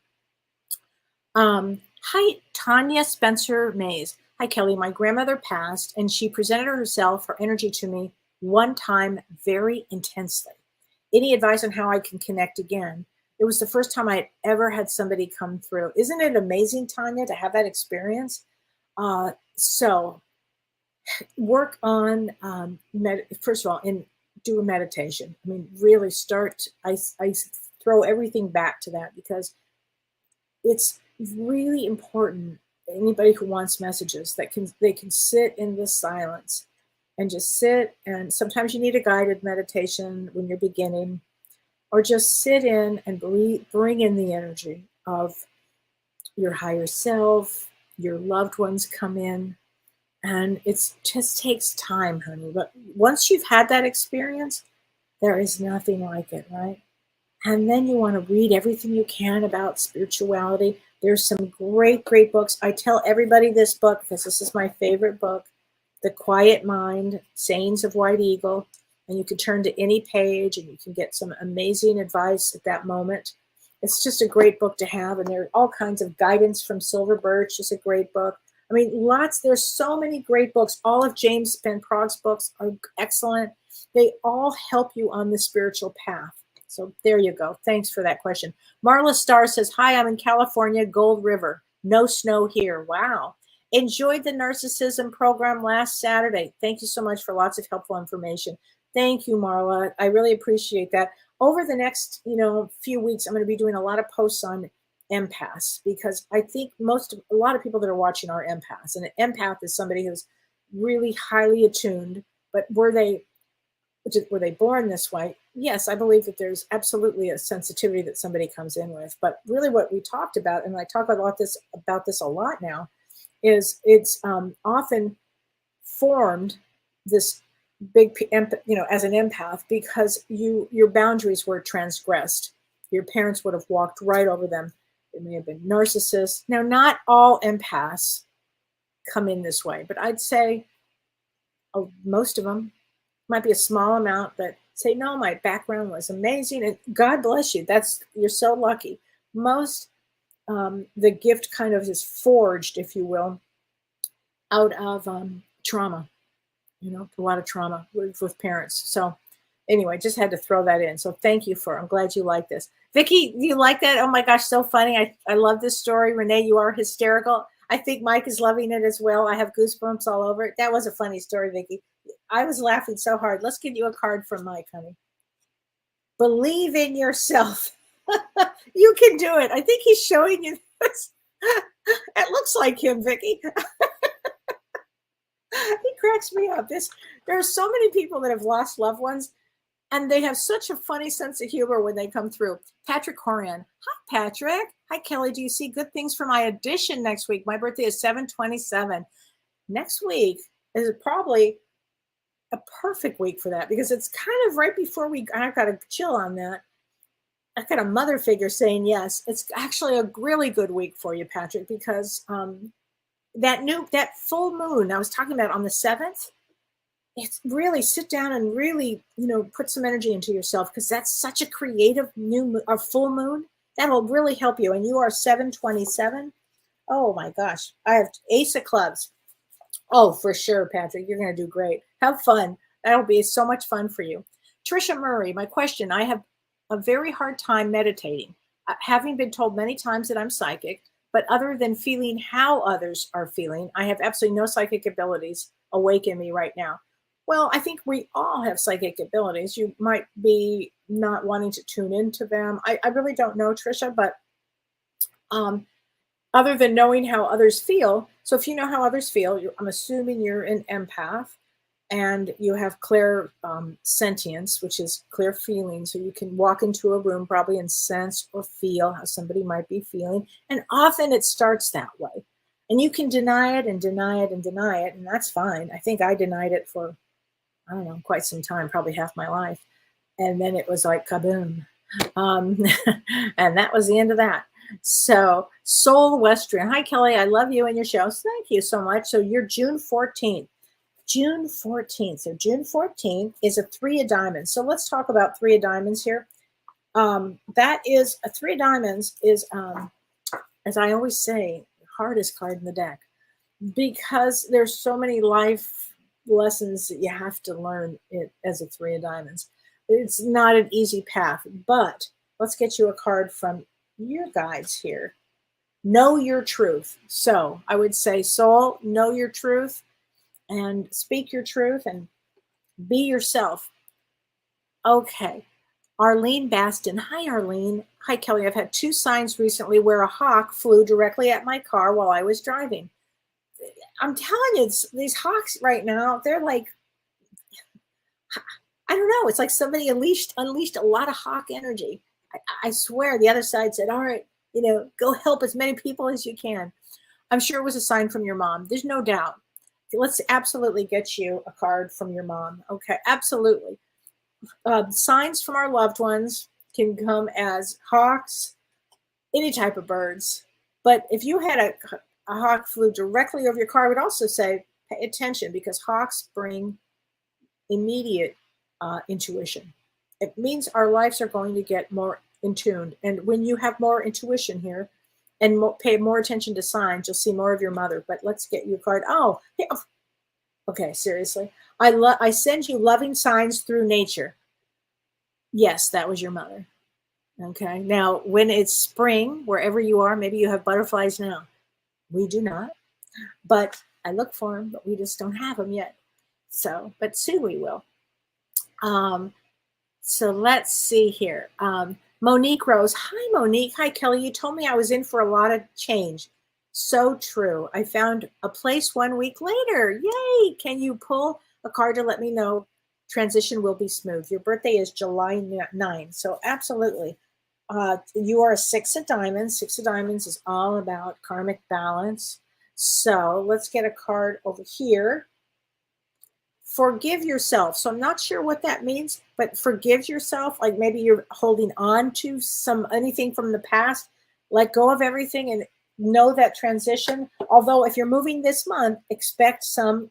Hi, Tanya Spencer Mays. Hi, Kelly. My grandmother passed, and she presented herself, her energy to me one time very intensely. Any advice on how I can connect again? It was the first time I'd ever had somebody come through. Isn't it amazing, Tanya, to have that experience? So work on, first of all, in do a meditation. I mean, really start. I throw everything back to that because it's really important. Anybody who wants messages that they can sit in this silence and just sit. And sometimes you need a guided meditation when you're beginning, or just sit in and bring in the energy of your higher self. Your loved ones come in, and it just takes time, honey. But once you've had that experience, there is nothing like it, right? And then you want to read everything you can about spirituality. There's some great, great books. I tell everybody this book because this is my favorite book, The Quiet Mind, Sayings of White Eagle. And you can turn to any page and you can get some amazing advice at that moment. It's just a great book to have. And there are all kinds of guidance from Silver Birch is a great book. I mean, there's so many great books. All of James Van Prague's books are excellent. They all help you on the spiritual path. So there you go. Thanks for that question. Marla Starr says, hi, I'm in California, Gold River. No snow here. Wow. Enjoyed the narcissism program last Saturday. Thank you so much for lots of helpful information. Thank you, Marla. I really appreciate that. Over the next, few weeks, I'm going to be doing a lot of posts on empaths because I think a lot of people that are watching are empaths. And an empath is somebody who's really highly attuned, but were they born this way? Yes, I believe that there's absolutely a sensitivity that somebody comes in with. But really what we talked about, and I talk about this a lot now, is it's often formed this big, as an empath because your boundaries were transgressed. Your parents would have walked right over them. They may have been narcissists. Now, not all empaths come in this way, but I'd say most of them. Might be a small amount that say, no, my background was amazing, and God bless you. You're so lucky. Most the gift kind of is forged, if you will, out of trauma. A lot of trauma with parents. So anyway, just had to throw that in. So thank you I'm glad you like this. Vicki, you like that? Oh my gosh, so funny. I love this story. Renee, you are hysterical. I think Mike is loving it as well. I have goosebumps all over it. That was a funny story, Vicki. I was laughing so hard. Let's get you a card from Mike, honey. Believe in yourself. You can do it. I think he's showing you this. It looks like him, Vicki. He cracks me up. There are so many people that have lost loved ones, and they have such a funny sense of humor when they come through. Patrick Horan. Hi, Patrick. Hi, Kelly. Do you see good things for my audition next week? My birthday is 7/27. Next week is probably a perfect week for that because it's kind of right before I've got to chill on that. I've got a mother figure saying yes. It's actually a really good week for you, Patrick, because that full moon I was talking about on the 7th, it's really sit down and really, put some energy into yourself because that's such a creative full moon. That'll really help you. And you are 7/27. Oh my gosh. I have Ace of Clubs. Oh, for sure, Patrick. You're going to do great. Have fun. That'll be so much fun for you. Trisha Murray, my question. I have a very hard time meditating, having been told many times that I'm psychic, but other than feeling how others are feeling, I have absolutely no psychic abilities awake in me right now. Well, I think we all have psychic abilities. You might be not wanting to tune into them. I really don't know, Trisha, but other than knowing how others feel. So if you know how others feel, I'm assuming you're an empath and you have clear sentience, which is clear feeling. So you can walk into a room probably and sense or feel how somebody might be feeling. And often it starts that way. And you can deny it and deny it and deny it. And that's fine. I think I denied it for, quite some time, probably half my life. And then it was like kaboom. And that was the end of that. So Soul Westrian. Hi, Kelly. I love you and your shows. Thank you so much. So you're June 14th. June 14th. So June 14th is a 3 of diamonds. So let's talk about 3 of diamonds here. That is a 3 of diamonds is, as I always say, the hardest card in the deck because there's so many life lessons that you have to learn it as a 3 of diamonds. It's not an easy path, but let's get you a card from your guides here. Know your truth. So I would say, soul, know your truth and speak your truth and be yourself. Okay. Arlene Baston. Hi, Arlene. Hi, Kelly. I've had 2 signs recently where a hawk flew directly at my car while I was driving. I'm telling you, these hawks right now, they're like, I don't know. It's like somebody unleashed a lot of hawk energy. I swear the other side said, all right, go help as many people as you can. I'm sure it was a sign from your mom. There's no doubt. Let's absolutely get you a card from your mom. Okay, absolutely. Signs from our loved ones can come as hawks, any type of birds. But if you had a hawk flew directly over your car, I would also say pay attention, because hawks bring immediate intuition. It means our lives are going to get more in tune. And when you have more intuition here and pay more attention to signs, you'll see more of your mother. But let's get you a card. Oh, okay, seriously. I send you loving signs through nature. Yes, that was your mother. Okay. Now, when it's spring, wherever you are, maybe you have butterflies now. We do not. But I look for them, but we just don't have them yet. So, but soon we will. So let's see here. Monique Rose. Hi, Monique. Hi, Kelly. You told me I was in for a lot of change. So true. I found a place 1 week later. Yay. Can you pull a card to let me know transition will be smooth? Your birthday is July 9. So absolutely. You are a 6 of diamonds. 6 of diamonds is all about karmic balance. So let's get a card over here. Forgive yourself. So I'm not sure what that means, but forgive yourself. Like maybe you're holding on to anything from the past. Let go of everything and know that transition. Although if you're moving this month, expect some,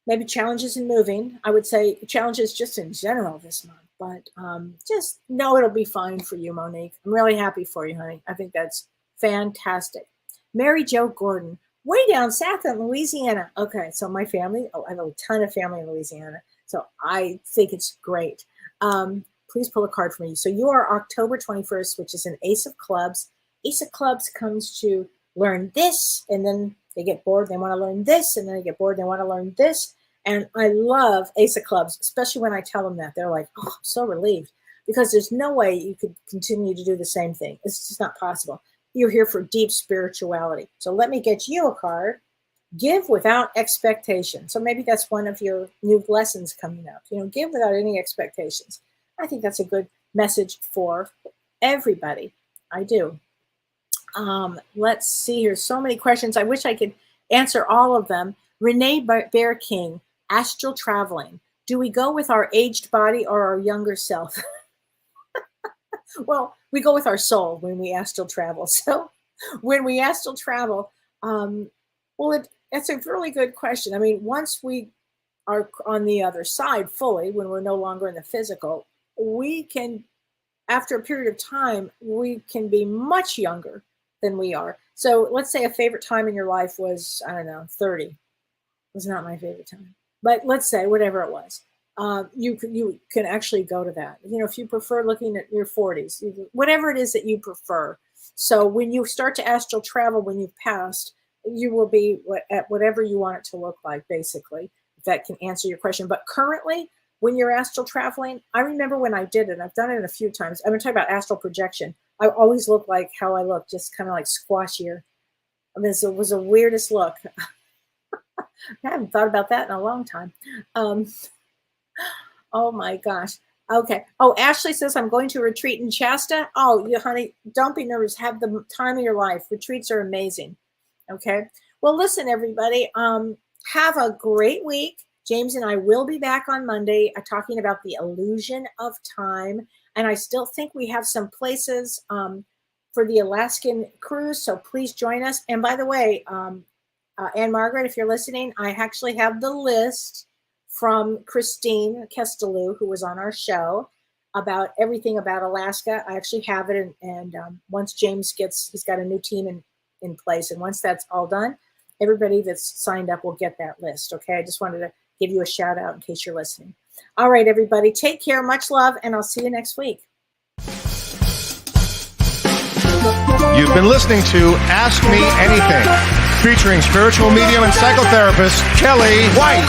maybe challenges in moving. I would say challenges just in general this month. But just know it'll be fine for you, Monique. I'm really happy for you, honey. I think that's fantastic. Mary Jo Gordon, way down south in Louisiana. Okay, so my family, I have a ton of family in Louisiana. So I think it's great. Please pull a card for me. So you are October 21st, which is an Ace of Clubs. Ace of Clubs comes to learn this, and then they get bored. They want to learn this, and then they get bored. They want to learn this. And I love Ace of Clubs, especially when I tell them that. They're like, oh, I'm so relieved, because there's no way you could continue to do the same thing. It's just not possible. You're here for deep spirituality. So let me get you a card. Give without expectation. So maybe that's one of your new lessons coming up. Give without any expectations. I think that's a good message for everybody. I do. Let's see here. So many questions. I wish I could answer all of them. Renee Bear King. Astral traveling. Do we go with our aged body or our younger self? Well, we go with our soul when we astral travel. So when we astral travel, that's a really good question. I mean, once we are on the other side fully, when we're no longer in the physical, we can, after a period of time, we can be much younger than we are. So let's say a favorite time in your life was, 30. It was not my favorite time. But let's say whatever it was, you can actually go to that. If you prefer looking at your 40s, whatever it is that you prefer. So when you start to astral travel, when you've passed, you will be at whatever you want it to look like, basically, if that can answer your question. But currently, when you're astral traveling, I remember when I did it, I've done it a few times. I'm going to talk about astral projection. I always look like how I look, just kind of like squashier. I mean, it was the weirdest look. I haven't thought about that in a long time. Oh my gosh. Okay. Oh, Ashley says, I'm going to retreat in Shasta. Oh, honey, don't be nervous. Have the time of your life. Retreats are amazing. Okay. Well, listen, everybody, have a great week. James and I will be back on Monday talking about the illusion of time. And I still think we have some places for the Alaskan cruise. So please join us. And by the way, Anne Margaret, if you're listening, I actually have the list from Christine Kestelou, who was on our show, about everything about Alaska. I actually have it. And once James he's got a new team in place. And once that's all done, everybody that's signed up will get that list. Okay. I just wanted to give you a shout out in case you're listening. All right, everybody, take care. Much love. And I'll see you next week. You've been listening to Ask Me Anything, featuring spiritual medium and psychotherapist Kellee White.